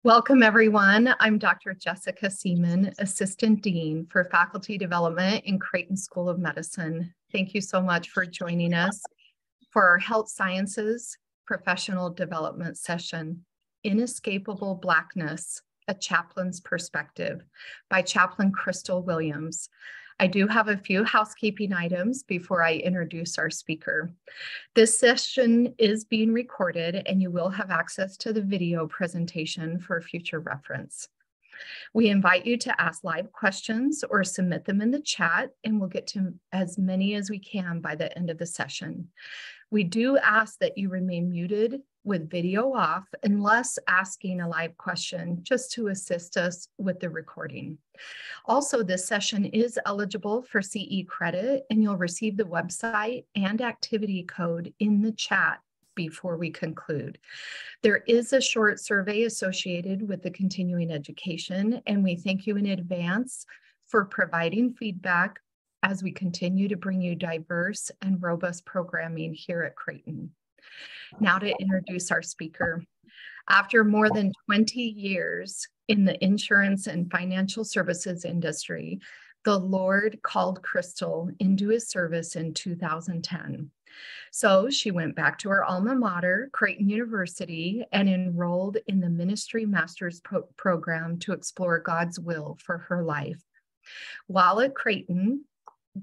Welcome, everyone. I'm Dr. Jessica Seaman, Assistant Dean for Faculty Development in Creighton School of Medicine. Thank you so much for joining us for our Health Sciences Professional Development session, Inescapable Blackness, A Chaplain's Perspective by Chaplain Crystal Williams. I do have a few housekeeping items before I introduce our speaker. This session is being recorded and you will have access to the video presentation for future reference. We invite you to ask live questions or submit them in the chat, and we'll get to as many as we can by the end of the session. We do ask that you remain muted with video off unless asking a live question, just to assist us with the recording. Also, this session is eligible for CE credit, and you'll receive the website and activity code in the chat before we conclude. There is a short survey associated with the continuing education, and we thank you in advance for providing feedback as we continue to bring you diverse and robust programming here at Creighton. Now to introduce our speaker. After more than 20 years in the insurance and financial services industry, the Lord called Crystal into his service in 2010. So she went back to her alma mater, Creighton University, and enrolled in the Ministry Master's program to explore God's will for her life. While at Creighton,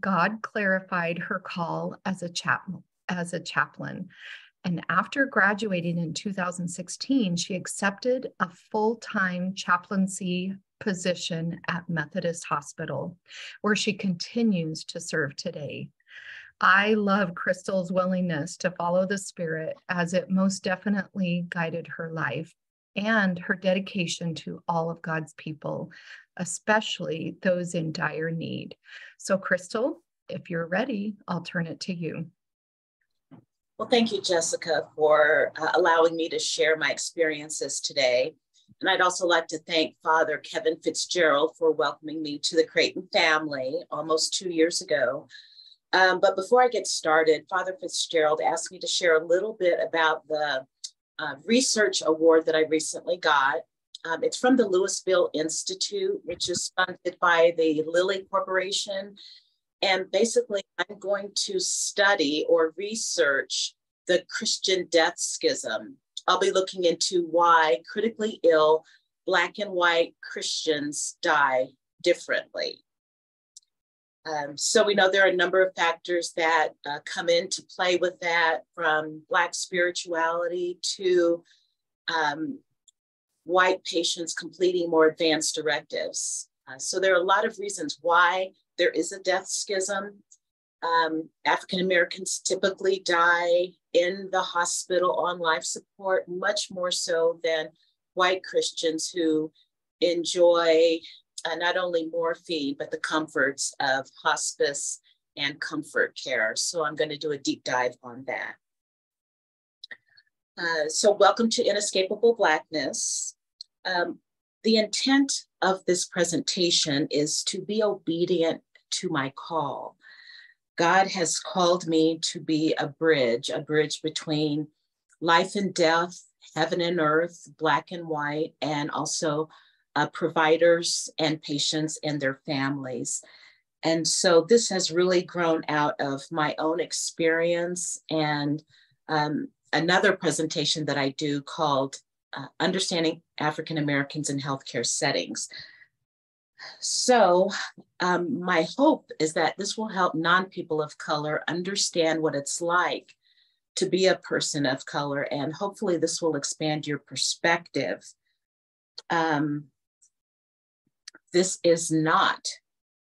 God clarified her call as a chaplain. And after graduating in 2016, she accepted a full-time chaplaincy position at Methodist Hospital, where she continues to serve today. I love Crystal's willingness to follow the Spirit, as it most definitely guided her life, and her dedication to all of God's people, especially those in dire need. So Crystal, if you're ready, I'll turn it to you. Well, thank you, Jessica, for allowing me to share my experiences today. And I'd also like to thank Father Kevin Fitzgerald for welcoming me to the Creighton family almost 2 years ago. But before I get started, Father Fitzgerald asked me to share a little bit about the research award that I recently got. It's from the Louisville Institute, which is funded by the Lilly Corporation. And basically, I'm going to study or research the Christian death schism. I'll be looking into why critically ill Black and white Christians die differently. So we know there are a number of factors that come into play with that, from Black spirituality to white patients completing more advanced directives. So there are a lot of reasons why there is a death schism. African Americans typically die in the hospital on life support, much more so than white Christians who enjoy not only morphine, but the comforts of hospice and comfort care. So I'm going to do a deep dive on that. So welcome to Inescapable Blackness. The intent of this presentation is to be obedient to my call. God has called me to be a bridge between life and death, heaven and earth, Black and white, and also providers and patients and their families. And so this has really grown out of my own experience and another presentation that I do called Understanding African Americans in Healthcare Settings. So my hope is that this will help non-people of color understand what it's like to be a person of color, and hopefully this will expand your perspective. This is not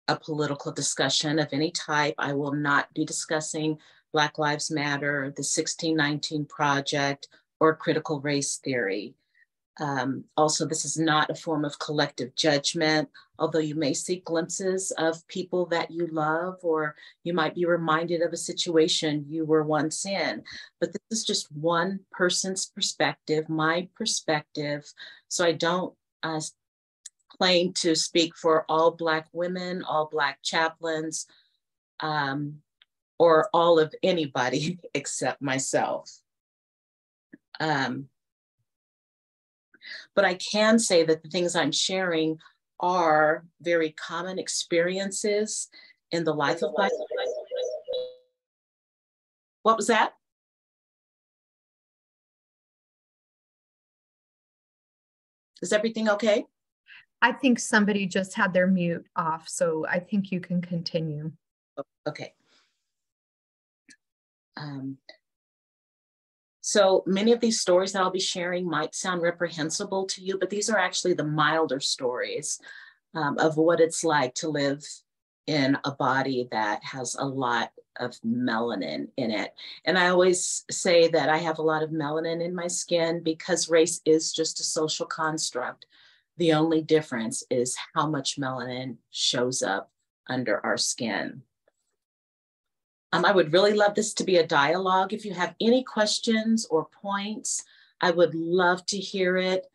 a political discussion of any type. I will not be discussing Black Lives Matter, the 1619 Project, or critical race theory. Also, this is not a form of collective judgment, although you may see glimpses of people that you love, or you might be reminded of a situation you were once in. But this is just one person's perspective, my perspective. So I don't claim to speak for all Black women, all Black chaplains, or all of anybody except myself. But I can say that the things I'm sharing are very common experiences in the life of my. What was that? Is everything okay? I think somebody just had their mute off, so I think you can continue. Okay. So many of these stories that I'll be sharing might sound reprehensible to you, but these are actually the milder stories of what it's like to live in a body that has a lot of melanin in it. And I always say that I have a lot of melanin in my skin because race is just a social construct. The only difference is how much melanin shows up under our skin. I would really love this to be a dialogue. If you have any questions or points, I would love to hear it.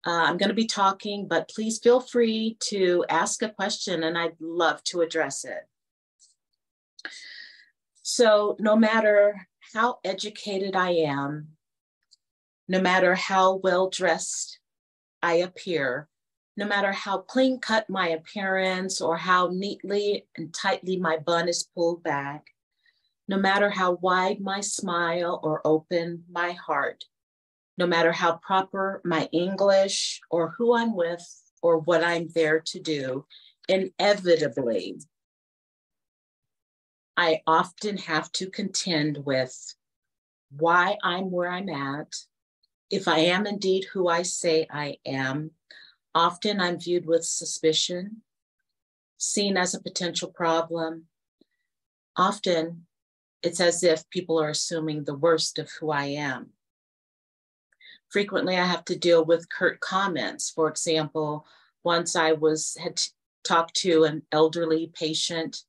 I'm going to be talking, but please feel free to ask a question and I'd love to address it. So no matter how educated I am, no matter how well dressed I appear, no matter how clean cut my appearance or how neatly and tightly my bun is pulled back, no matter how wide my smile or open my heart, no matter how proper my English or who I'm with or what I'm there to do, inevitably, I often have to contend with why I'm where I'm at. If I am indeed who I say I am, often I'm viewed with suspicion, seen as a potential problem. Often it's as if people are assuming the worst of who I am. Frequently, I have to deal with curt comments. For example, once I had talked to an elderly patient.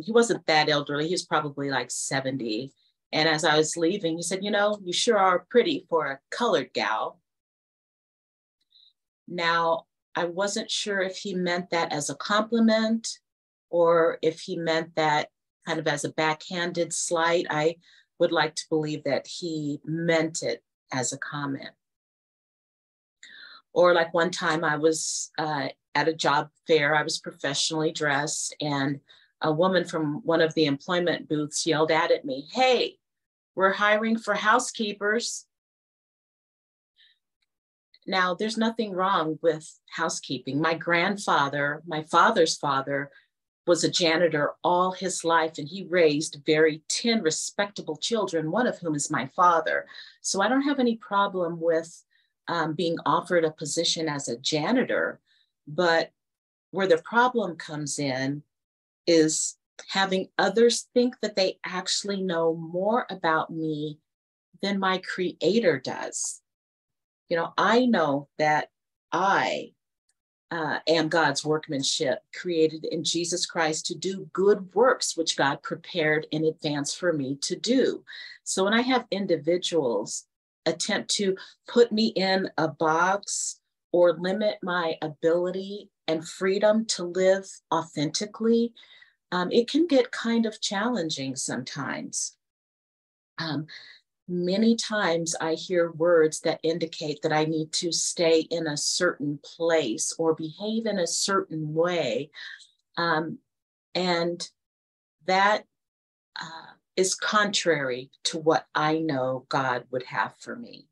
He wasn't that elderly. He was probably like 70. And as I was leaving, he said, "You know, you sure are pretty for a colored gal." Now, I wasn't sure if he meant that as a compliment or if he meant that kind of as a backhanded slight. I would like to believe that he meant it as a comment. Or like one time I was at a job fair, I was professionally dressed, and a woman from one of the employment booths yelled out at me, "Hey, we're hiring for housekeepers." Now, there's nothing wrong with housekeeping. My grandfather, my father's father, was a janitor all his life, and he raised 10 respectable children, one of whom is my father. So I don't have any problem with being offered a position as a janitor, but where the problem comes in is having others think that they actually know more about me than my creator does. You know, I know that I am God's workmanship, created in Jesus Christ to do good works, which God prepared in advance for me to do. So when I have individuals attempt to put me in a box or limit my ability and freedom to live authentically, it can get kind of challenging sometimes. Many times I hear words that indicate that I need to stay in a certain place or behave in a certain way. And that is contrary to what I know God would have for me.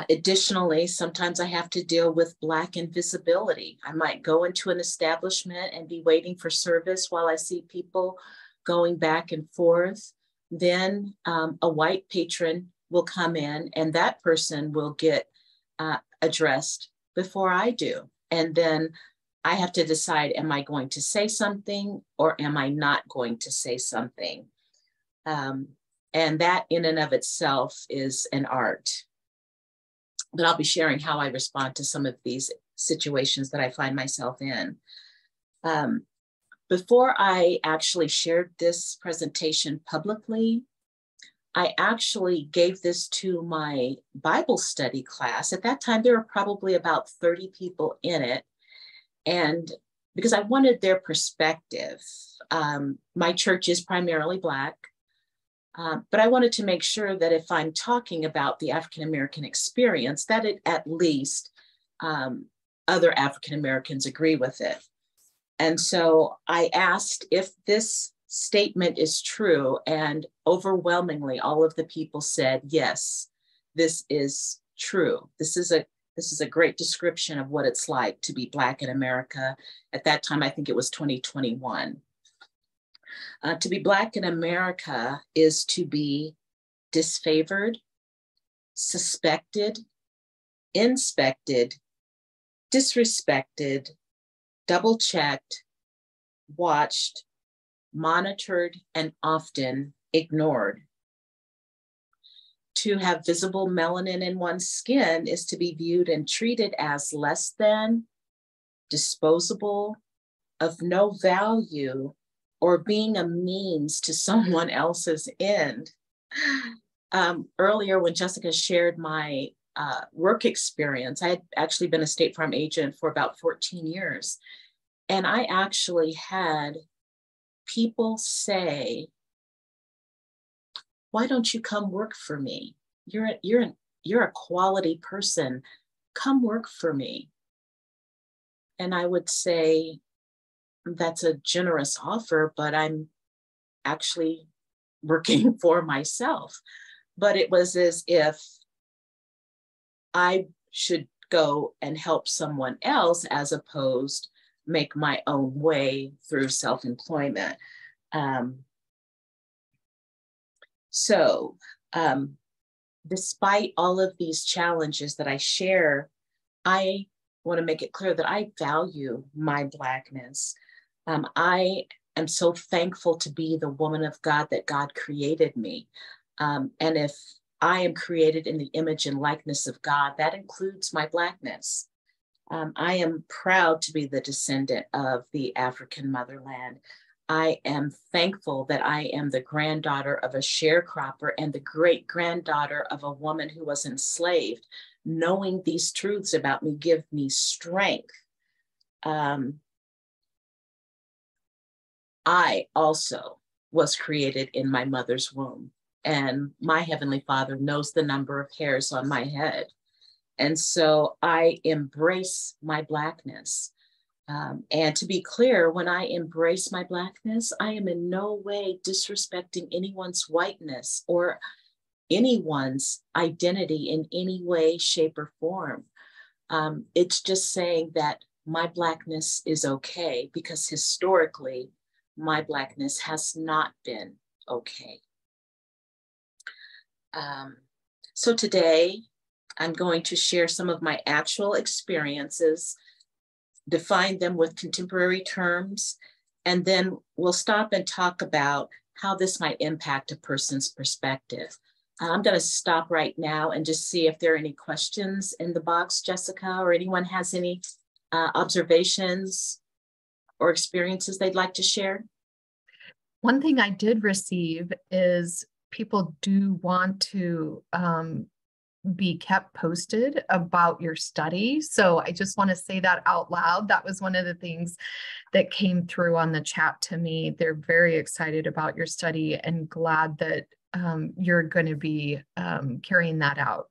Additionally, sometimes I have to deal with Black invisibility. I might go into an establishment and be waiting for service while I see people going back and forth. Then a white patron will come in and that person will get addressed before I do. And then I have to decide, am I going to say something or am I not going to say something? And that in and of itself is an art. But I'll be sharing how I respond to some of these situations that I find myself in. Before I actually shared this presentation publicly, I actually gave this to my Bible study class. At that time, there were probably about 30 people in it. And because I wanted their perspective, my church is primarily Black. But I wanted to make sure that if I'm talking about the African-American experience, that it at least other African-Americans agree with it. And so I asked if this statement is true, and overwhelmingly all of the people said, yes, this is true. This is a great description of what it's like to be Black in America. At that time, I think it was 2021. To be Black in America is to be disfavored, suspected, inspected, disrespected, double-checked, watched, monitored, and often ignored. To have visible melanin in one's skin is to be viewed and treated as less than, disposable, of no value, or being a means to someone else's end. Earlier, when Jessica shared my work experience, I had actually been a State Farm agent for about 14 years. And I actually had people say, why don't you come work for me? You're a quality person. Come work for me. And I would say, that's a generous offer, but I'm actually working for myself. But it was as if I should go and help someone else as opposed make my own way through self-employment. Despite all of these challenges that I share, I want to make it clear that I value my Blackness. I am so thankful to be the woman of God that God created me. And if I am created in the image and likeness of God, that includes my Blackness. I am proud to be the descendant of the African motherland. I am thankful that I am the granddaughter of a sharecropper and the great-granddaughter of a woman who was enslaved. Knowing these truths about me give me strength. I also was created in my mother's womb, and my Heavenly Father knows the number of hairs on my head. And so I embrace my Blackness. And to be clear, when I embrace my Blackness, I am in no way disrespecting anyone's whiteness or anyone's identity in any way, shape, or form. It's just saying that my Blackness is okay, because historically, my Blackness has not been okay. So today, I'm going to share some of my actual experiences, define them with contemporary terms, and then we'll stop and talk about how this might impact a person's perspective. I'm going to stop right now and just see if there are any questions in the box, Jessica, or anyone has any observations or experiences they'd like to share. One thing I did receive is people do want to be kept posted about your study. So I just want to say that out loud. That was one of the things that came through on the chat to me. They're very excited about your study and glad that you're going to be carrying that out.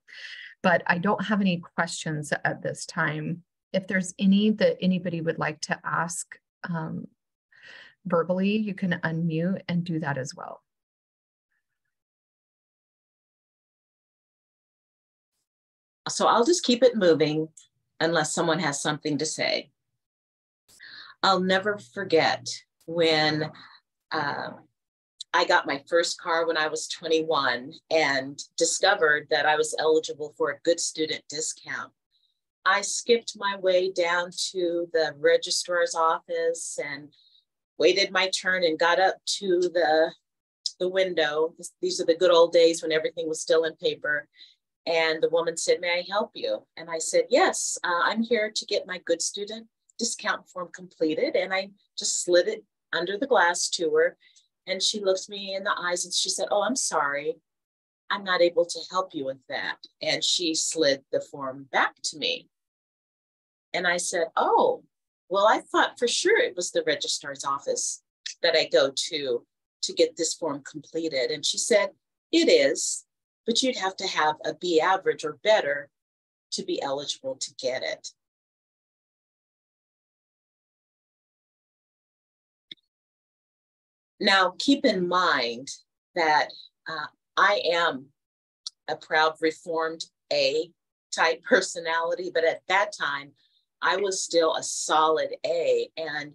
But I don't have any questions at this time. If there's any that anybody would like to ask verbally, you can unmute and do that as well. So I'll just keep it moving unless someone has something to say. I'll never forget when I got my first car when I was 21 and discovered that I was eligible for a good student discount. I skipped my way down to the registrar's office and waited my turn and got up to the window. These are the good old days when everything was still in paper. And the woman said, "May I help you?" And I said, "Yes, I'm here to get my good student discount form completed." And I just slid it under the glass to her. And she looks me in the eyes and she said, "Oh, I'm sorry. I'm not able to help you with that." And she slid the form back to me. And I said, "Oh, well, I thought for sure it was the registrar's office that I go to to get this form completed. And she said, it is, but you'd have to have a B average or better to be eligible to get it. Now, keep in mind that I am a proud Reformed A type personality, but at that time, I was still a solid A, and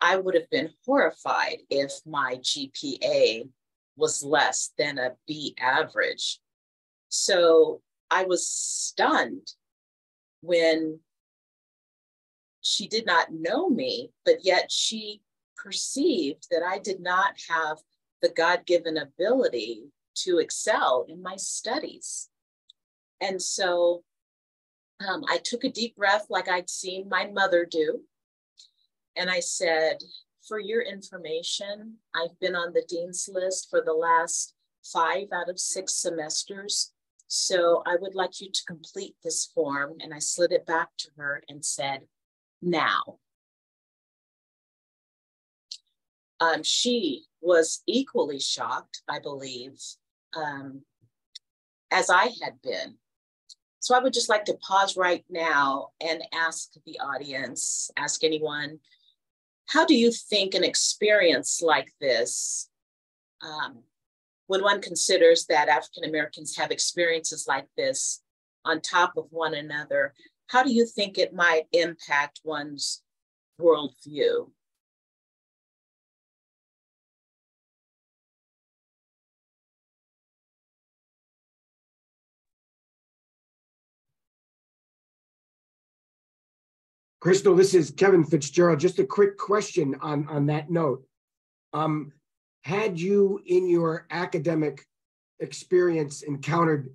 I would have been horrified if my GPA was less than a B average. So I was stunned when she did not know me, but yet she perceived that I did not have the God-given ability to excel in my studies. And so I took a deep breath like I'd seen my mother do. And I said, for your information, I've been on the dean's list for the last 5 out of 6 semesters. So I would like you to complete this form. And I slid it back to her and said, now. She was equally shocked, I believe, as I had been. So I would just like to pause right now and ask the audience, ask anyone, how do you think an experience like this, when one considers that African Americans have experiences like this on top of one another, how do you think it might impact one's worldview? Crystal, this is Kevin Fitzgerald. Just a quick question on that note. Had you in your academic experience encountered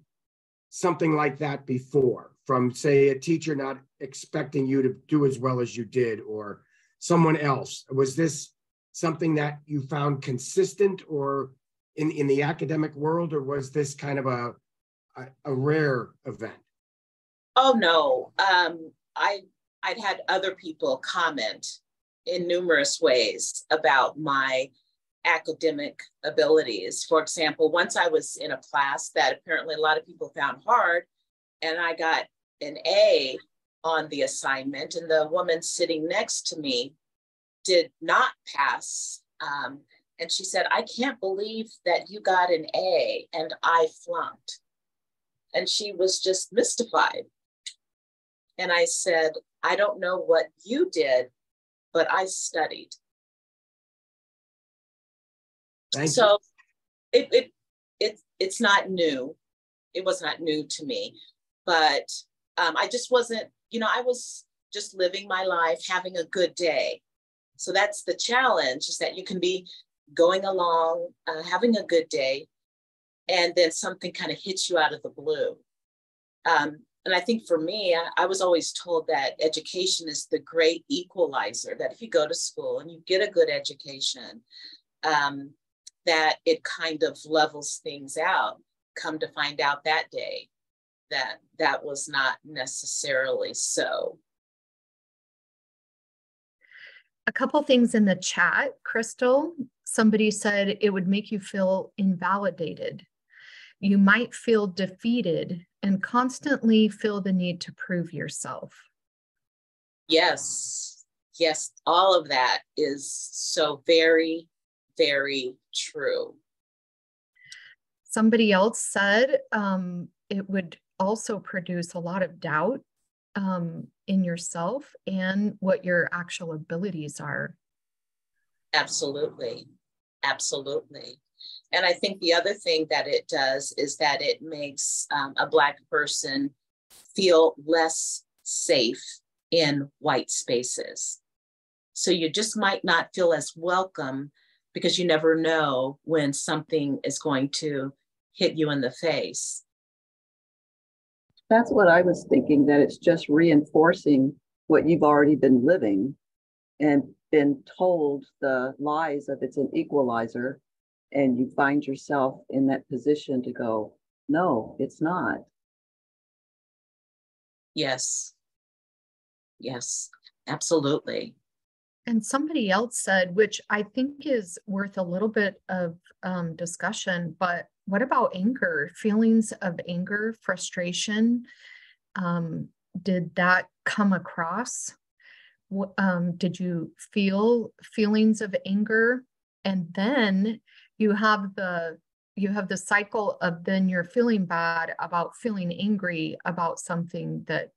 something like that before, from say a teacher not expecting you to do as well as you did, or someone else? Was this something that you found consistent or in the academic world, or was this kind of a rare event? Oh, no. I'd had other people comment in numerous ways about my academic abilities. For example, once I was in a class that apparently a lot of people found hard, and I got an A on the assignment, and the woman sitting next to me did not pass. And she said, I can't believe that you got an A and I flunked. And she was just mystified. And I said, I don't know what you did, but I studied. So it's not new. It was not new to me, but I just wasn't, I was just living my life, having a good day. So that's the challenge, is that you can be going along, having a good day, and then something kind of hits you out of the blue. And I think for me, I was always told that education is the great equalizer, that if you go to school and you get a good education, that it kind of levels things out. Come to find out that day that that was not necessarily so. A couple things in the chat, Crystal. Somebody said it would make you feel invalidated. You might feel defeated and constantly feel the need to prove yourself. Yes, all of that is so very, very true. Somebody else said it would also produce a lot of doubt in yourself and what your actual abilities are. Absolutely. And I think the other thing that it does is that it makes a Black person feel less safe in white spaces. So you just might not feel as welcome, because you never know when something is going to hit you in the face. That's what I was thinking, that it's just reinforcing what you've already been living and been told the lies of it's an equalizer. And you find yourself in that position to go, no, it's not. Yes, absolutely. And somebody else said, which I think is worth a little bit of discussion, but what about anger, feelings of anger, frustration? Did that come across? Did you feel feelings of anger? And then you have the cycle of then you're feeling bad about feeling angry about something that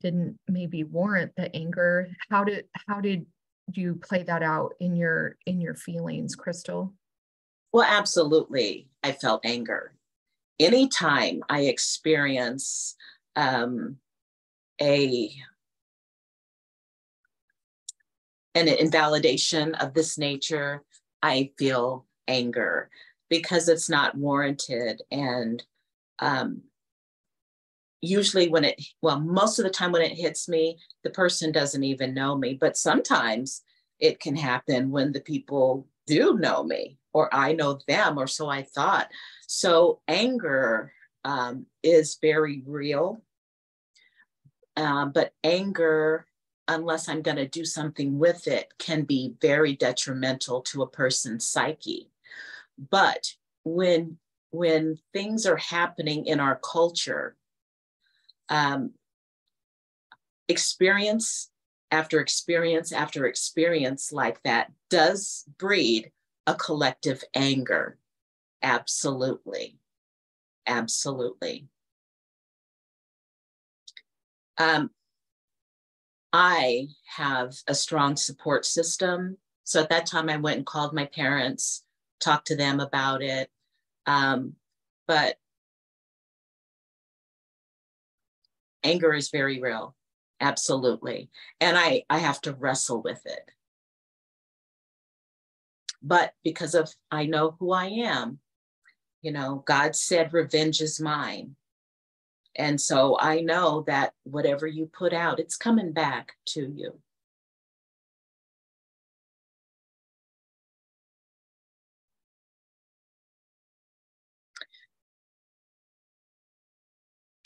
didn't maybe warrant the anger. How did you play that out in your feelings, Crystal? Well, absolutely. I felt anger. Anytime I experience an invalidation of this nature, I feel anger because it's not warranted. And usually most of the time when it hits me, the person doesn't even know me, but sometimes it can happen when the people do know me or I know them, or so I thought. So anger is very real, but anger, unless I'm going to do something with it, can be very detrimental to a person's psyche. But when things are happening in our culture, experience after experience after experience like that does breed a collective anger. Absolutely. Absolutely. I have a strong support system. So at that time I went and called my parents, talked to them about it. But anger is very real. Absolutely. And I have to wrestle with it. But because I know who I am, God said, revenge is mine. And so I know that whatever you put out, it's coming back to you.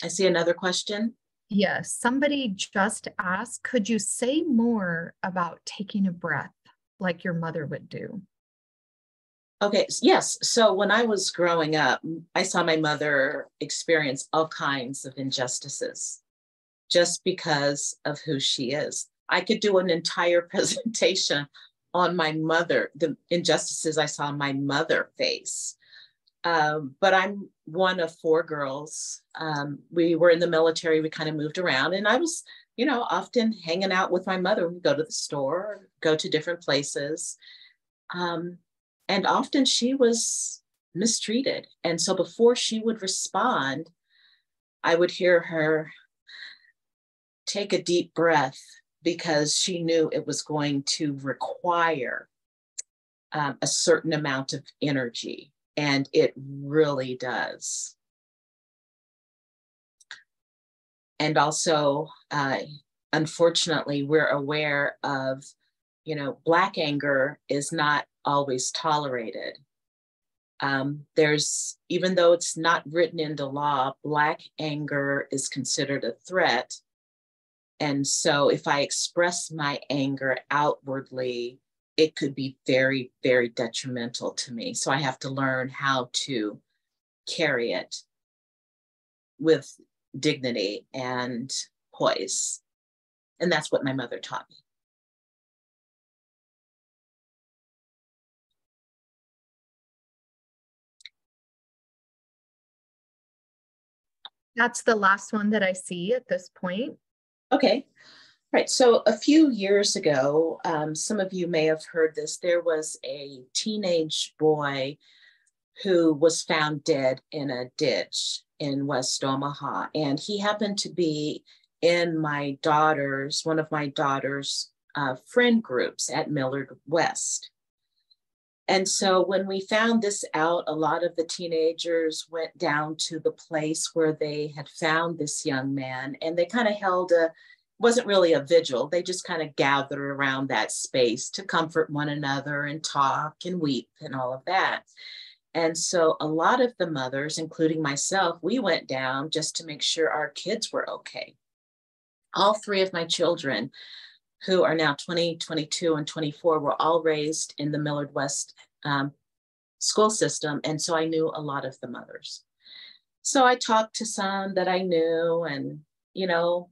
I see another question. Yes, somebody just asked, could you say more about taking a breath like your mother would do? Okay, yes. So when I was growing up, I saw my mother experience all kinds of injustices just because of who she is. I could do an entire presentation on my mother, the injustices I saw my mother face. But I'm one of 4 girls. We were in the military, we kind of moved around, and I was, often hanging out with my mother. We'd go to the store, go to different places. And often she was mistreated. And so before she would respond, I would hear her take a deep breath because she knew it was going to require a certain amount of energy. And it really does. And also, unfortunately, we're aware of, Black anger is not always tolerated. Even though it's not written into law, Black anger is considered a threat. And so if I express my anger outwardly, it could be very, very detrimental to me. So I have to learn how to carry it with dignity and poise. And that's what my mother taught me. That's the last one that I see at this point. Okay. Right. So a few years ago, some of you may have heard this, there was a teenage boy who was found dead in a ditch in West Omaha. And he happened to be in one of my daughter's friend groups at Millard West. And so when we found this out, a lot of the teenagers went down to the place where they had found this young man, and they kind of held wasn't really a vigil. They just kind of gathered around that space to comfort one another and talk and weep and all of that. And so a lot of the mothers, including myself, we went down just to make sure our kids were okay. All three of my children, who are now 20, 22, and 24, were all raised in the Millard West school system. And so I knew a lot of the mothers. So I talked to some that I knew, and, you know,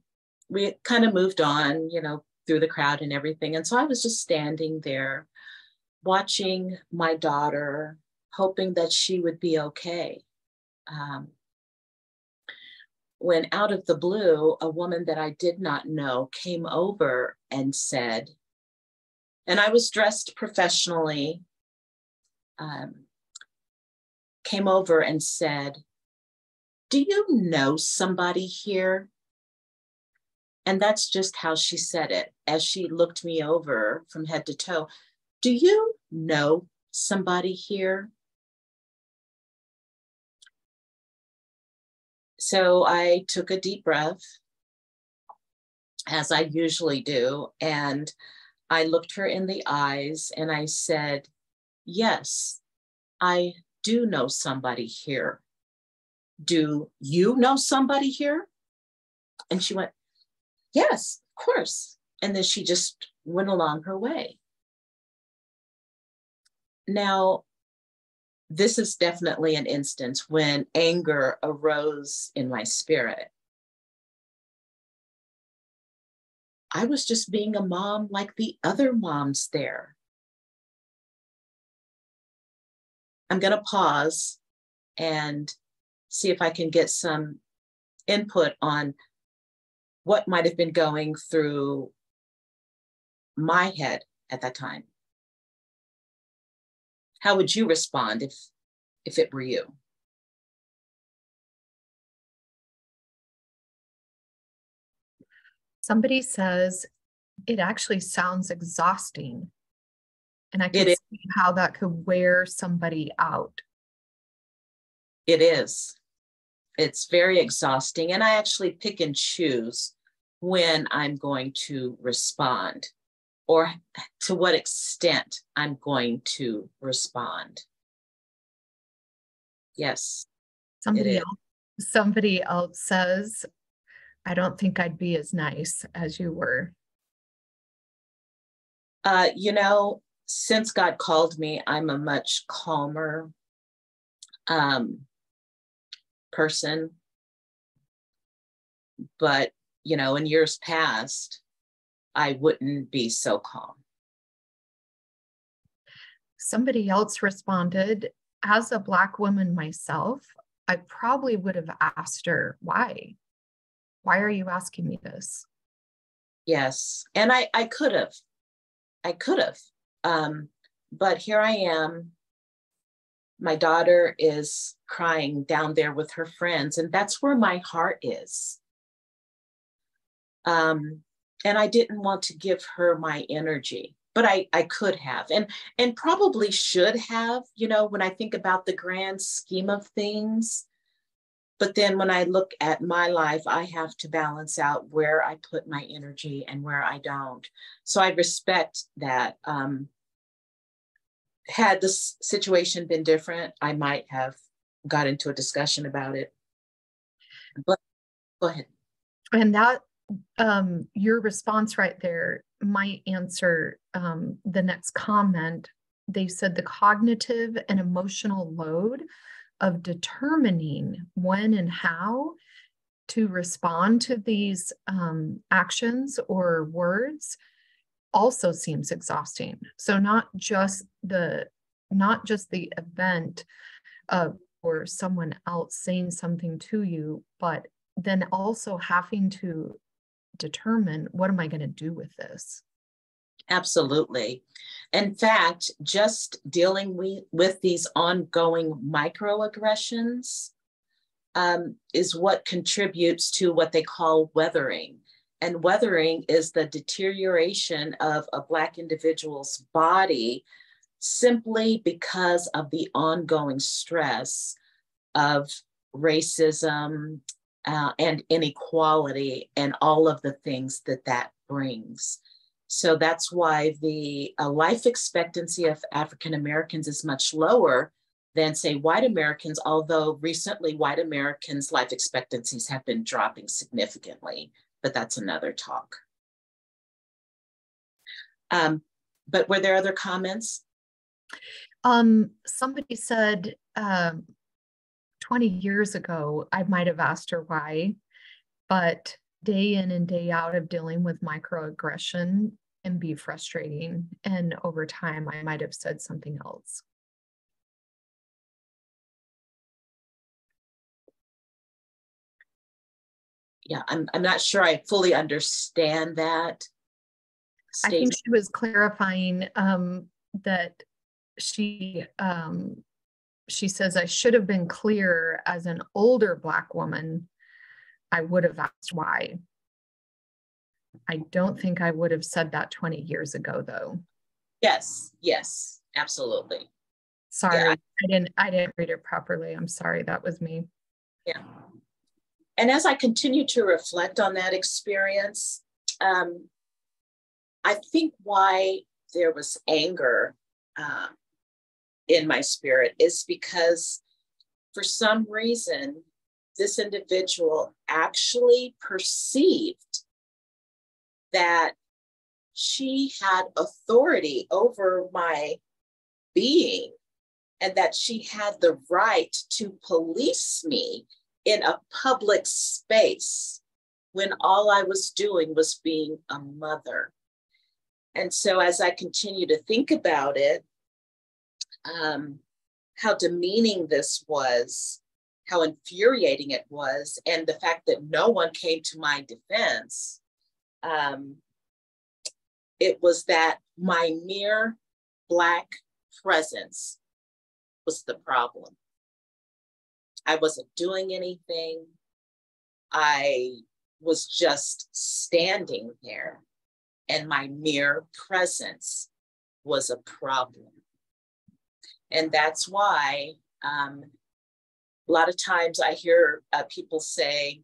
we kind of moved on, you know, through the crowd and everything. And so I was just standing there watching my daughter, hoping that she would be okay. When out of the blue, a woman that I did not know came over and said, and I was dressed professionally, came over and said, "Do you know somebody here?" And that's just how she said it, as she looked me over from head to toe. "Do you know somebody here?" So I took a deep breath, as I usually do, and I looked her in the eyes and I said, "Yes, I do know somebody here. Do you know somebody here?" And she went, "Yes, of course." And then she just went along her way. Now, this is definitely an instance when anger arose in my spirit. I was just being a mom like the other moms there. I'm going to pause and see if I can get some input on what might have been going through my head at that time. How would you respond if it were you? Somebody says it actually sounds exhausting. And I can see how that could wear somebody out. It is. It's very exhausting. And I actually pick and choose when I'm going to respond, or to what extent I'm going to respond. Yes. Somebody else says, "I don't think I'd be as nice as you were." You know, since God called me, I'm a much calmer person. But, you know, in years past, I wouldn't be so calm. Somebody else responded, "As a Black woman myself, I probably would have asked her, why? Why are you asking me this?" Yes, and I could have. But here I am. My daughter is crying down there with her friends, and that's where my heart is. And I didn't want to give her my energy, but I could have, and probably should have, you know, when I think about the grand scheme of things. But then when I look at my life, I have to balance out where I put my energy and where I don't. So I respect that. Had this situation been different, I might have got into a discussion about it. But go ahead. And that, your response right there might answer the next comment. They said the cognitive and emotional load of determining when and how to respond to these actions or words also seems exhausting. So not just the event of or someone else saying something to you, but then also having to determine, what am I going to do with this? Absolutely. In fact, just dealing with these ongoing microaggressions is what contributes to what they call weathering. And weathering is the deterioration of a Black individual's body simply because of the ongoing stress of racism and inequality and all of the things that brings. So that's why the life expectancy of African Americans is much lower than, say, white Americans, although recently white Americans' life expectancies have been dropping significantly. but that's another talk. But were there other comments? Somebody said 20 years ago, I might have asked her why, but day in and day out of dealing with microaggression can be frustrating. And over time, I might have said something else. Yeah, I'm not sure I fully understand that statement. I think she was clarifying that she says, I should have been clear as an older Black woman. I would have asked why. I don't think I would have said that 20 years ago, though. Yes, yes, absolutely. Sorry, yeah. I didn't read it properly. I'm sorry, that was me. Yeah. And as I continue to reflect on that experience, I think why there was anger in my spirit is because for some reason, this individual actually perceived that she had authority over my being and that she had the right to police me in a public space when all I was doing was being a mother. And so as I continue to think about it, how demeaning this was, how infuriating it was, and the fact that no one came to my defense, it was that my mere Black presence was the problem. I wasn't doing anything. I was just standing there, and my mere presence was a problem. And that's why a lot of times I hear people say,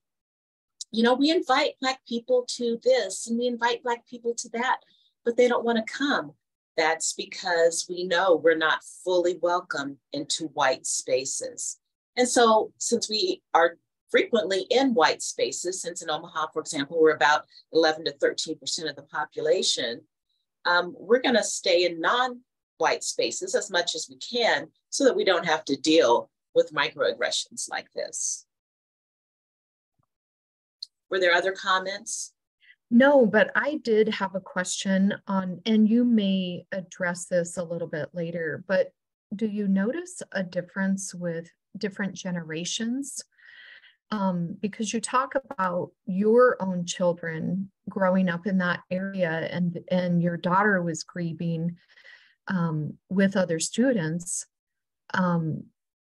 you know, we invite Black people to this and we invite Black people to that, but they don't want to come. That's because we know we're not fully welcome into white spaces. And so since we are frequently in white spaces, since in Omaha, for example, we're about 11 to 13% of the population, we're going to stay in non-white spaces as much as we can so that we don't have to deal with microaggressions like this. Were there other comments? No, but I did have a question on, and you may address this a little bit later, but do you notice a difference with different generations? Because you talk about your own children growing up in that area, and your daughter was grieving with other students.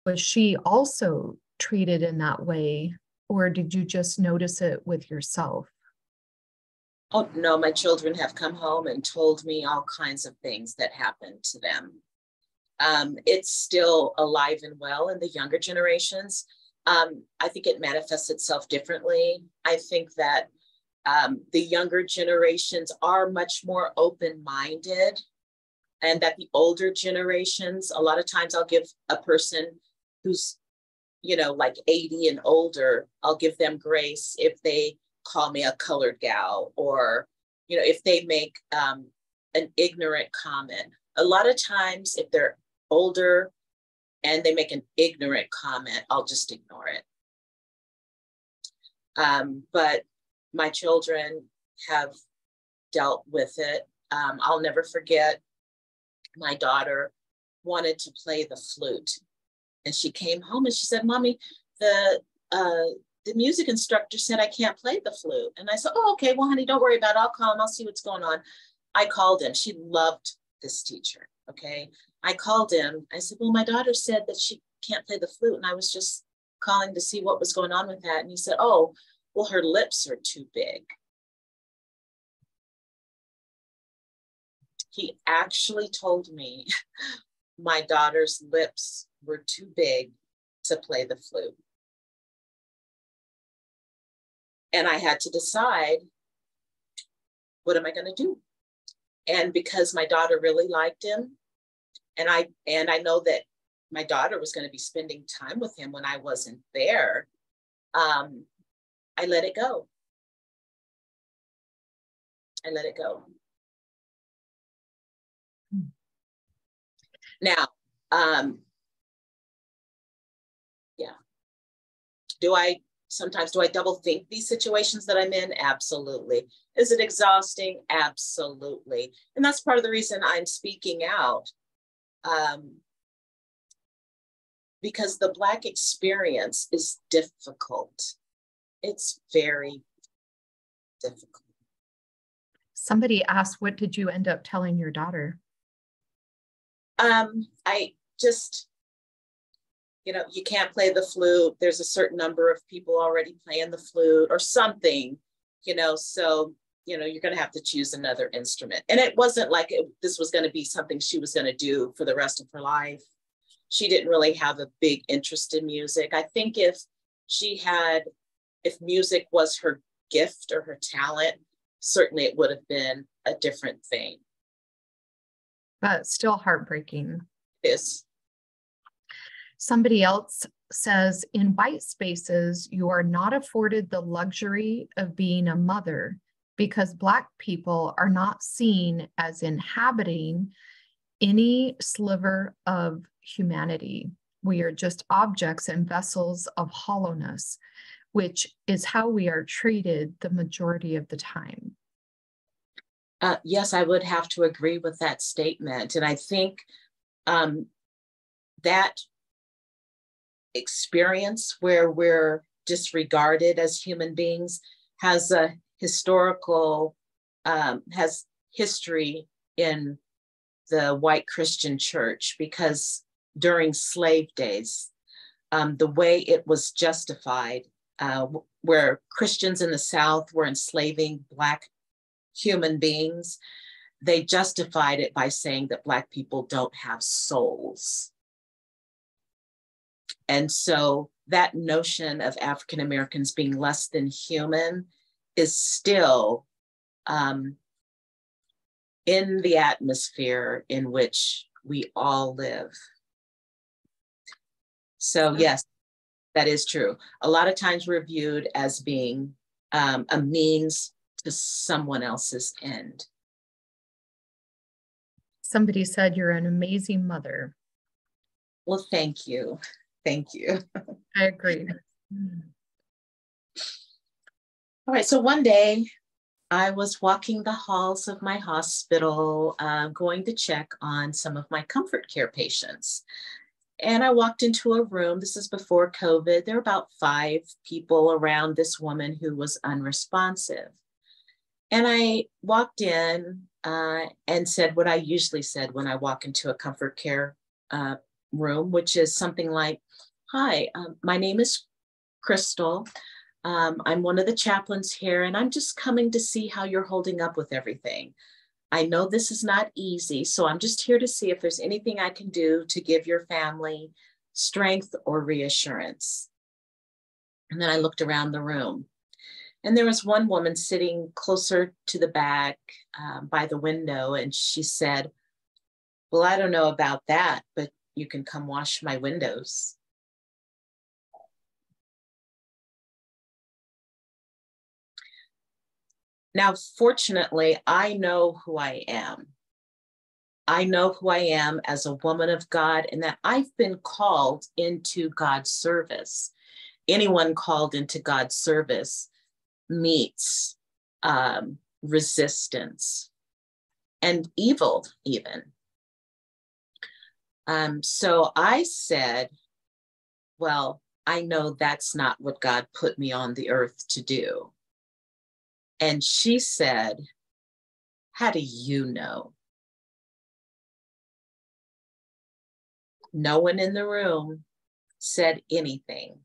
Was she also treated in that way, or did you just notice it with yourself? Oh, no, my children have come home and told me all kinds of things that happened to them. It's still alive and well in the younger generations. I think it manifests itself differently. I think that the younger generations are much more open-minded, and that the older generations, a lot of times I'll give a person who's, you know, like 80 and older, I'll give them grace if they call me a colored gal, or, you know, if they make an ignorant comment. A lot of times if they're older and they make an ignorant comment, I'll just ignore it. But my children have dealt with it. I'll never forget, my daughter wanted to play the flute, and she came home and she said, "Mommy, the music instructor said I can't play the flute." And I said, "Oh, okay, well, honey, don't worry about it. I'll call him. I'll see what's going on." I called him. She loved this teacher, okay? I called him. I said, "Well, my daughter said that she can't play the flute, and I was just calling to see what was going on with that." And he said, "Oh, well, her lips are too big." He actually told me my daughter's lips were too big to play the flute. And I had to decide, what am I going to do? And because my daughter really liked him, and I know that my daughter was going to be spending time with him when I wasn't there, I let it go. I let it go. Now, yeah. Sometimes do I double think these situations that I'm in? Absolutely. Is it exhausting? Absolutely. And that's part of the reason I'm speaking out. Because the Black experience is difficult. It's very difficult. Somebody asked, what did you end up telling your daughter? I just, you can't play the flute. There's a certain number of people already playing the flute or something, so, you're going to have to choose another instrument. And it wasn't like this was going to be something she was going to do for the rest of her life. She didn't really have a big interest in music. I think if music was her gift or her talent, certainly it would have been a different thing. But still heartbreaking. It is. Somebody else says, in white spaces, you are not afforded the luxury of being a mother because Black people are not seen as inhabiting any sliver of humanity. We are just objects and vessels of hollowness, which is how we are treated the majority of the time. Yes, I would have to agree with that statement. And I think that experience where we're disregarded as human beings has a has history in the white Christian church, because during slave days, the way it was justified, where Christians in the South were enslaving Black human beings, they justified it by saying that Black people don't have souls. And so that notion of African Americans being less than human is still in the atmosphere in which we all live. So yes, that is true. A lot of times we're viewed as being a means to someone else's end. Somebody said you're an amazing mother. Well, thank you. Thank you. I agree. All right, so one day I was walking the halls of my hospital, going to check on some of my comfort care patients. And I walked into a room, this is before COVID, there were about 5 people around this woman who was unresponsive. And I walked in and said what I usually said when I walk into a comfort care room, which is something like, hi, my name is Crystal. I'm one of the chaplains here, and I'm just coming to see how you're holding up with everything. I know this is not easy, so I'm just here to see if there's anything I can do to give your family strength or reassurance. And then I looked around the room, and there was one woman sitting closer to the back by the window, and she said, well, I don't know about that, but you can come wash my windows. Now, fortunately, I know who I am. I know who I am as a woman of God, and that I've been called into God's service. Anyone called into God's service meets resistance and evil even. So I said, well, I know that's not what God put me on the earth to do. And she said, how do you know? No one in the room said anything.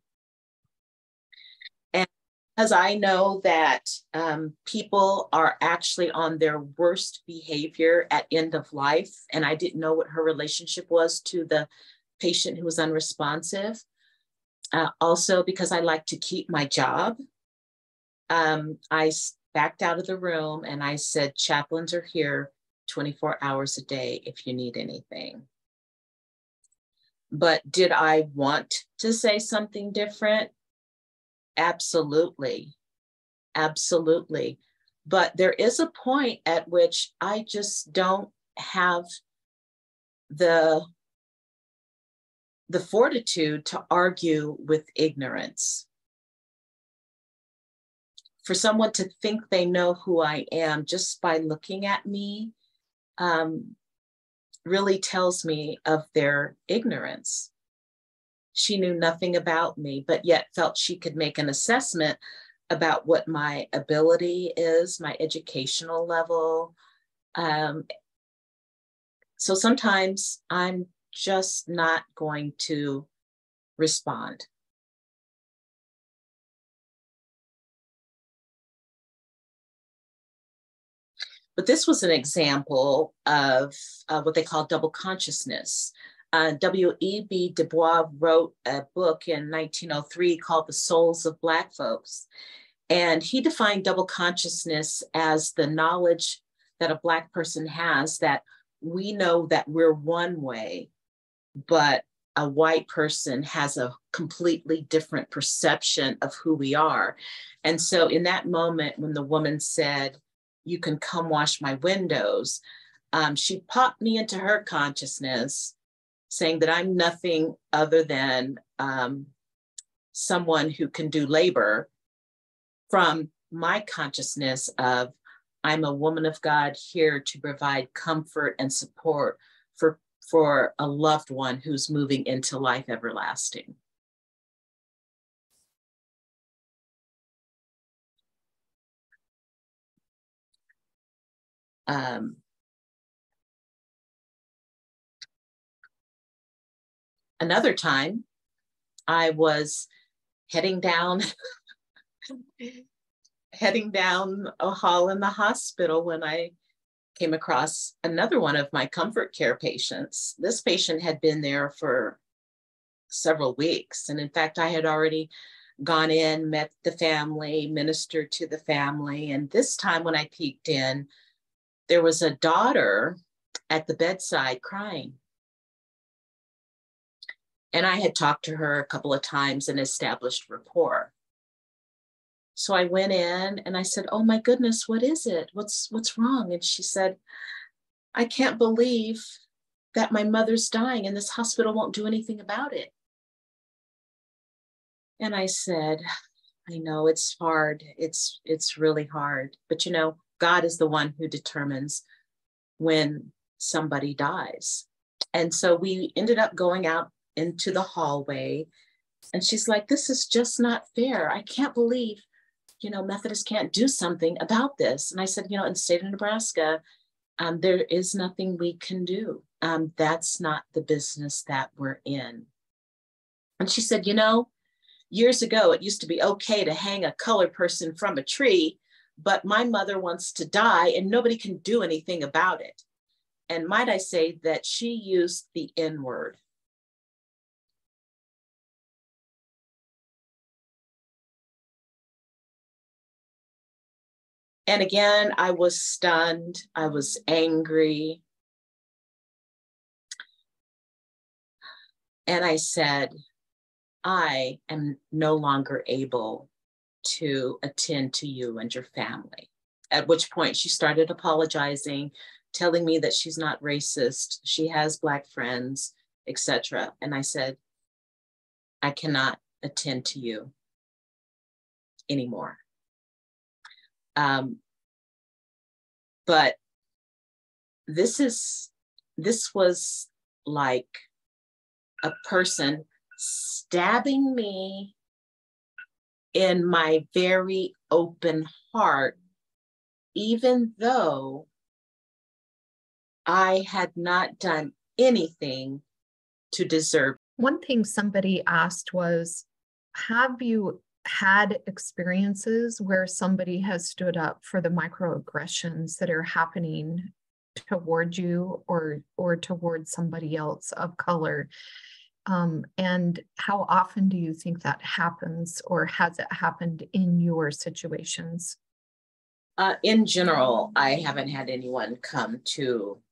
And because I know that people are actually on their worst behavior at end of life, and I didn't know what her relationship was to the patient who was unresponsive. Also, because I like to keep my job, I backed out of the room and I said, chaplains are here 24 hours a day if you need anything. But did I want to say something different? Absolutely. Absolutely. But there is a point at which I just don't have the fortitude to argue with ignorance. For someone to think they know who I am just by looking at me really tells me of their ignorance. She knew nothing about me, but yet felt she could make an assessment about what my ability is, my educational level. So sometimes I'm just not going to respond. But this was an example of what they call double consciousness. W.E.B. Du Bois wrote a book in 1903 called The Souls of Black Folks. And he defined double consciousness as the knowledge that a Black person has that we know that we're one way, but a white person has a completely different perception of who we are. And so in that moment, when the woman said, "You can come wash my windows," she popped me into her consciousness, saying that I'm nothing other than someone who can do labor, from my consciousness of I'm a woman of God here to provide comfort and support for a loved one who's moving into life everlasting. Another time, I was heading down a hall in the hospital when I came across another one of my comfort care patients. This patient had been there for several weeks. And in fact, I had already gone in, met the family, ministered to the family. And this time when I peeked in, there was a daughter at the bedside crying. And I had talked to her a couple of times and established rapport. So I went in and I said, "Oh my goodness, what is it? What's wrong?" And she said, "I can't believe that my mother's dying and this hospital won't do anything about it." And I said, "I know it's hard. It's really hard. But you know, God is the one who determines when somebody dies." And so we ended up going out into the hallway. And she's like, "This is just not fair. I can't believe, Methodists can't do something about this." And I said, in the state of Nebraska, there is nothing we can do. That's not the business that we're in. And she said, years ago, it used to be okay to hang a colored person from a tree, but my mother wants to die and nobody can do anything about it. And might I say that she used the N-word. And again, I was stunned. I was angry. And I said, "I am no longer able to attend to you and your family." At which point she started apologizing, telling me that she's not racist, she has Black friends, etc. And I said, "I cannot attend to you anymore." But this was like a person stabbing me in my very open heart, even though I had not done anything to deserve. One thing somebody asked was, have you had experiences where somebody has stood up for the microaggressions that are happening toward you or towards somebody else of color? And how often do you think that happens, or has it happened in your situations? In general, I haven't had anyone come to,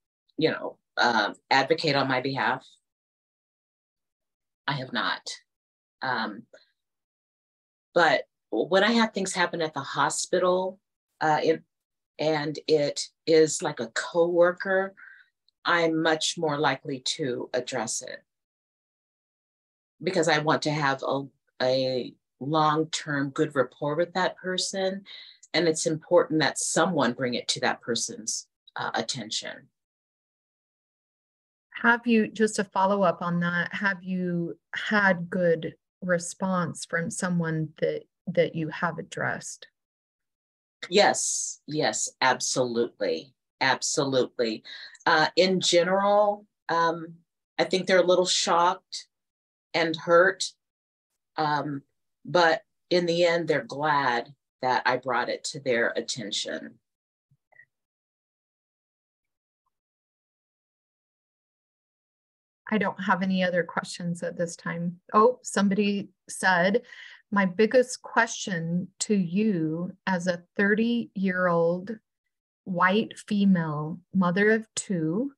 advocate on my behalf. I have not. But when I have things happen at the hospital, and it is like a coworker, I'm much more likely to address it because I want to have a long-term good rapport with that person. And it's important that someone bring it to that person's attention. Have you, just to follow up on that, have you had good response from someone that you have addressed? Yes, absolutely. Absolutely. In general, I think they're a little shocked and hurt, but in the end, they're glad that I brought it to their attention. I don't have any other questions at this time. Oh, somebody said, my biggest question to you as a 30-year-old white female mother of two,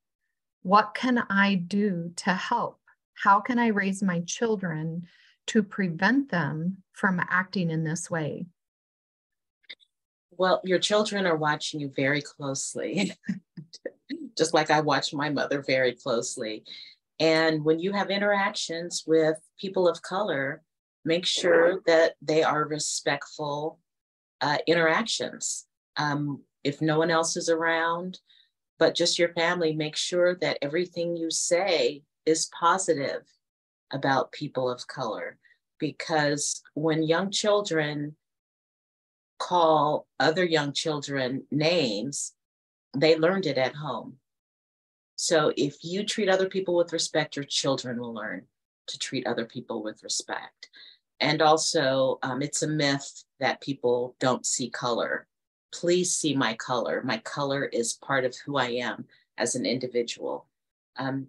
what can I do to help? How can I raise my children to prevent them from acting in this way? Well, your children are watching you very closely, just like I watch my mother very closely. And when you have interactions with people of color, make sure that they are respectful interactions. If no one else is around, but just your family, make sure that everything you say is positive about people of color. Because when young children call other young children names, they learned it at home. So if you treat other people with respect, your children will learn to treat other people with respect. And also, it's a myth that people don't see color. Please see my color. My color is part of who I am as an individual. I don't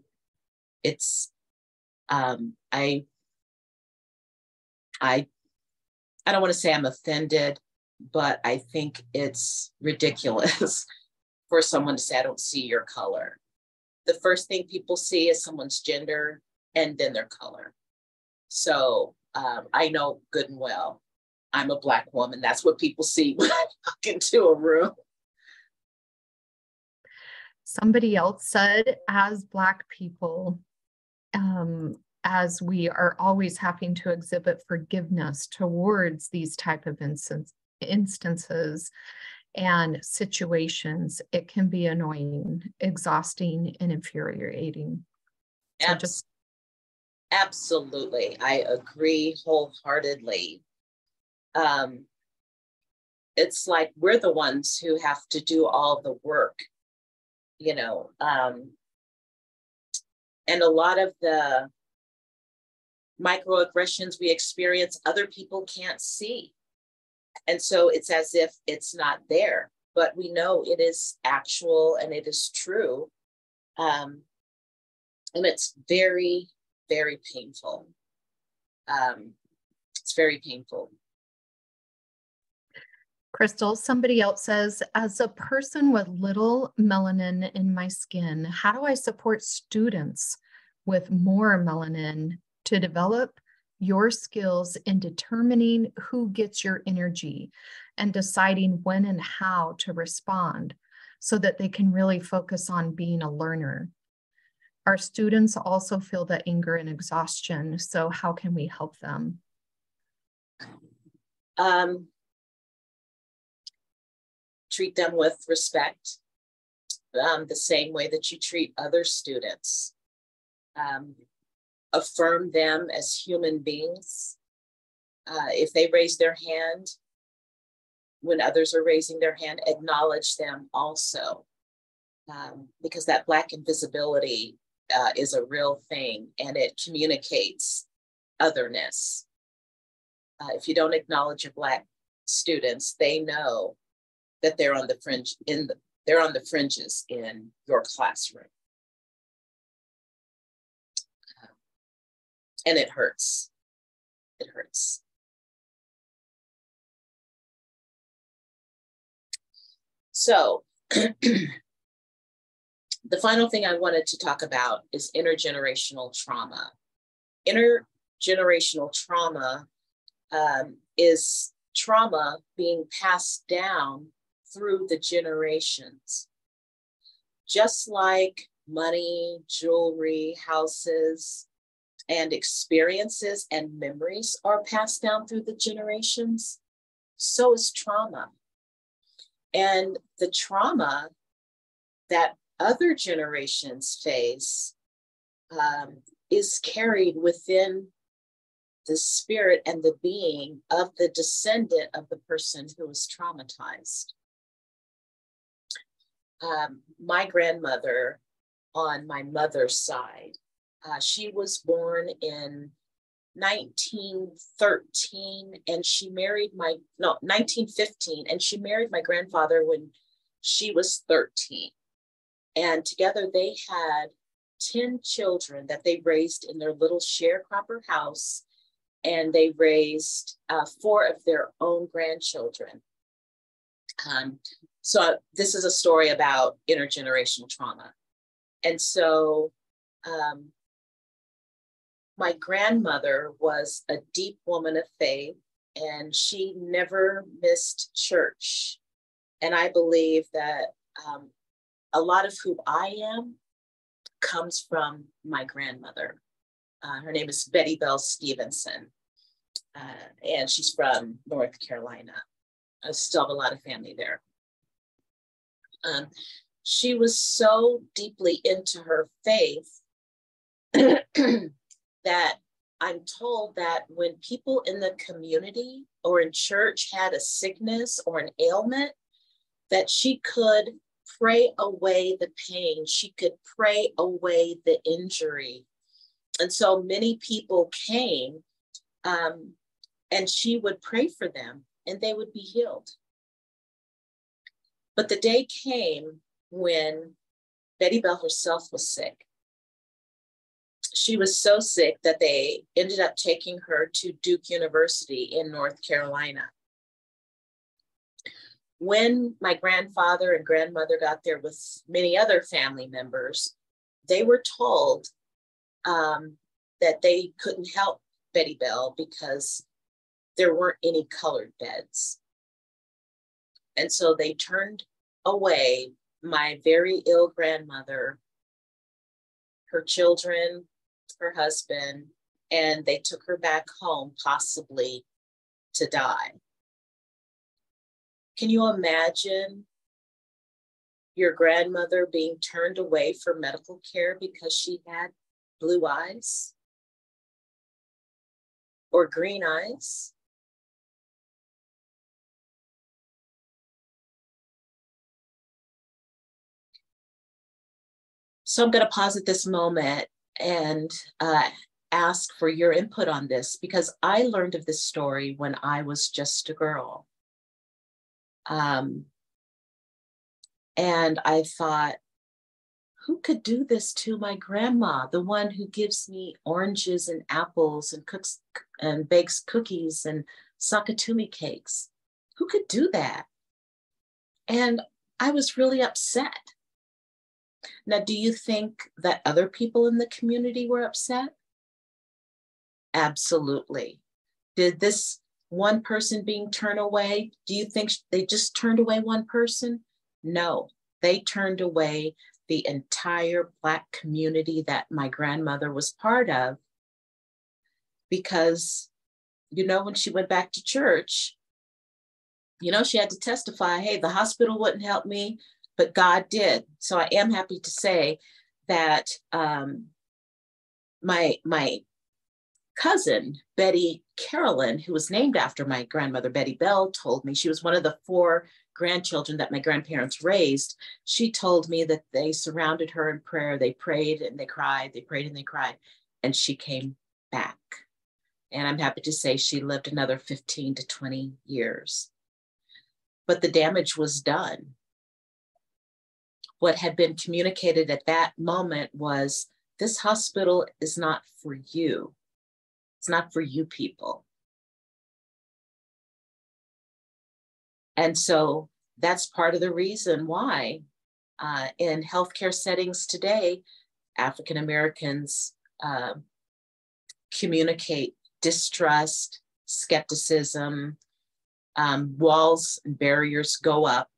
want to say I'm offended, but I think it's ridiculous for someone to say, I don't see your color. The first thing people see is someone's gender and then their color. So I know good and well, I'm a Black woman. That's what people see when I walk into a room. Somebody else said, as Black people, as we are always having to exhibit forgiveness towards these type of instances and situations, it can be annoying, exhausting, and infuriating. So Absolutely. I agree wholeheartedly. It's like we're the ones who have to do all the work, you know, and a lot of the microaggressions we experience, other people can't see. And so it's as if it's not there, but we know it is actual and it is true. And it's very, very painful. It's very painful. Crystal, somebody else says, as a person with little melanin in my skin, how do I support students with more melanin to develop your skills in determining who gets your energy and deciding when and how to respond so that they can really focus on being a learner? Our students also feel the anger and exhaustion, so how can we help them? Treat them with respect, the same way that you treat other students. Affirm them as human beings. If they raise their hand, when others are raising their hand, acknowledge them also. Because that Black invisibility is a real thing and it communicates otherness. If you don't acknowledge your Black students, they know that they're on the fringe they're on the fringes in your classroom. And it hurts. It hurts. So the final thing I wanted to talk about is intergenerational trauma. Intergenerational trauma is trauma being passed down through the generations. Just like money, jewelry, houses, and experiences and memories are passed down through the generations, so is trauma. And the trauma that other generations face is carried within the spirit and the being of the descendant of the person who was traumatized. My grandmother on my mother's side, she was born in 1913 and she married 1915, and she married my grandfather when she was 13. And together they had 10 children that they raised in their little sharecropper house, and they raised 4 of their own grandchildren. So this is a story about intergenerational trauma. And so my grandmother was a deep woman of faith, and she never missed church. And I believe that a lot of who I am comes from my grandmother. Her name is Betty Bell Stevenson, and she's from North Carolina. I still have a lot of family there. She was so deeply into her faith that I'm told that when people in the community or in church had a sickness or an ailment, that she could pray away the pain. She could pray away the injury. And so many people came and she would pray for them and they would be healed. But the day came when Betty Bell herself was sick. She was so sick that they ended up taking her to Duke University in North Carolina. When my grandfather and grandmother got there with many other family members, they were told that they couldn't help Betty Bell because there weren't any colored beds. And so they turned away my very ill grandmother, her children, her husband, and they took her back home, possibly to die. Can you imagine your grandmother being turned away for medical care because she had blue eyes or green eyes? So I'm going to pause at this moment and ask for your input on this, because I learned of this story when I was just a girl. And I thought, who could do this to my grandma, the one who gives me oranges and apples and cooks and bakes cookies and Sakatumi cakes? Who could do that? And I was really upset. Now, do you think that other people in the community were upset? Absolutely. Did this one person being turned away, do you think they just turned away one person? No, they turned away the entire Black community that my grandmother was part of, because, you know, when she went back to church, you know, she had to testify, hey, the hospital wouldn't help me, but God did. So I am happy to say that my cousin, Betty Carolyn, who was named after my grandmother, Betty Bell, told me, she was one of the 4 grandchildren that my grandparents raised. She told me that they surrounded her in prayer. They prayed and they cried. They prayed and they cried. And she came back. And I'm happy to say she lived another 15 to 20 years. But the damage was done. What had been communicated at that moment was, this hospital is not for you. It's not for you people. And so that's part of the reason why in healthcare settings today, African Americans communicate distrust, skepticism, walls and barriers go up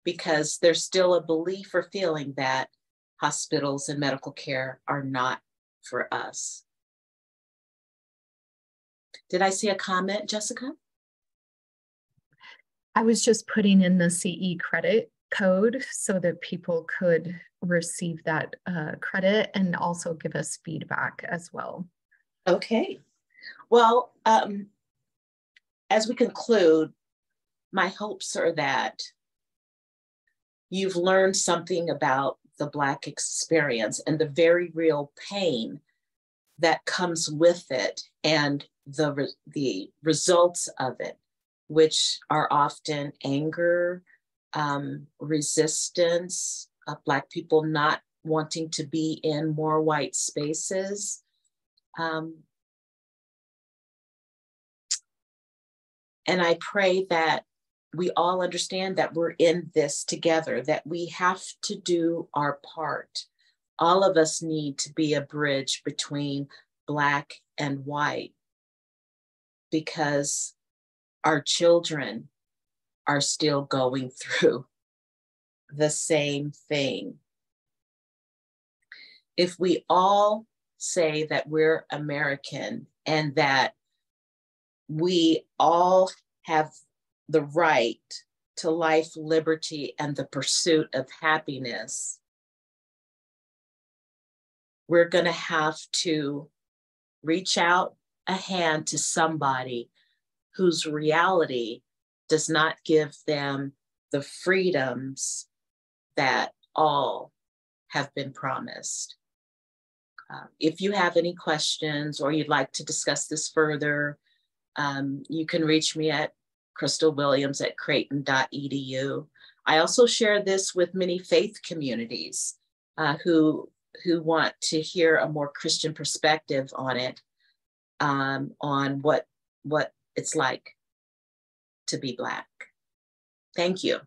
because there's still a belief or feeling that hospitals and medical care are not for us. Did I see a comment, Jessica? I was just putting in the CE credit code so that people could receive that credit and also give us feedback as well. Okay. Well, as we conclude, my hopes are that you've learned something about the Black experience and the very real pain that comes with it and the results of it, which are often anger, resistance, Black people not wanting to be in more white spaces. And I pray that we all understand that we're in this together, that we have to do our part. All of us need to be a bridge between Black and white, because our children are still going through the same thing. If we all say that we're American and that we all have the right to life, liberty, and the pursuit of happiness, we're going to have to reach out a hand to somebody whose reality does not give them the freedoms that all have been promised. If you have any questions or you'd like to discuss this further, you can reach me at crystalwilliams@creighton.edu. I also share this with many faith communities who want to hear a more Christian perspective on it, on what it's like to be Black. Thank you.